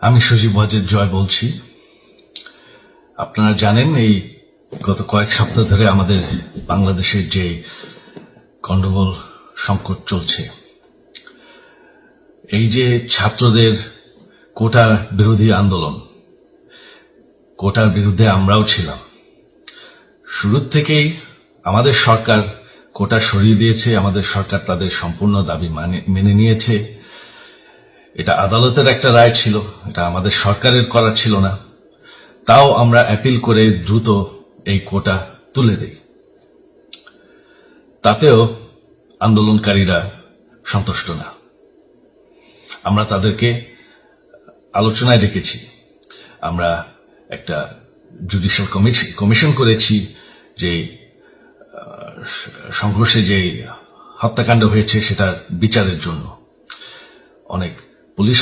আমি সজীব ওয়াজেদ জয় বলছি। আপনারা জানেন এই গত কয়েক সপ্তাহ ধরে আমাদের বাংলাদেশের যে গন্ডগোল সংকট চলছে, এই যে ছাত্রদের কোটা বিরোধী আন্দোলন, কোটার বিরুদ্ধে আমরাও ছিলাম। শুরু থেকেই আমাদের সরকার কোটা সরিয়ে দিয়েছে, আমাদের সরকার তাদের সম্পূর্ণ দাবি মেনে নিয়েছে। এটা আদালতের একটা রায় ছিল, এটা আমাদের সরকারের করা ছিল না। তাও আমরা অ্যাপিল করে দ্রুত এই কোটা তুলে দেই। তাতেও আন্দোলনকারীরা সন্তুষ্ট না। আমরা তাদেরকে আলোচনায় রেখেছি। আমরা একটা জুডিশিয়াল কমিশন করেছি যে সংঘর্ষে যে হত্যাকাণ্ড হয়েছে সেটার বিচারের জন্য। অনেক পুলিশ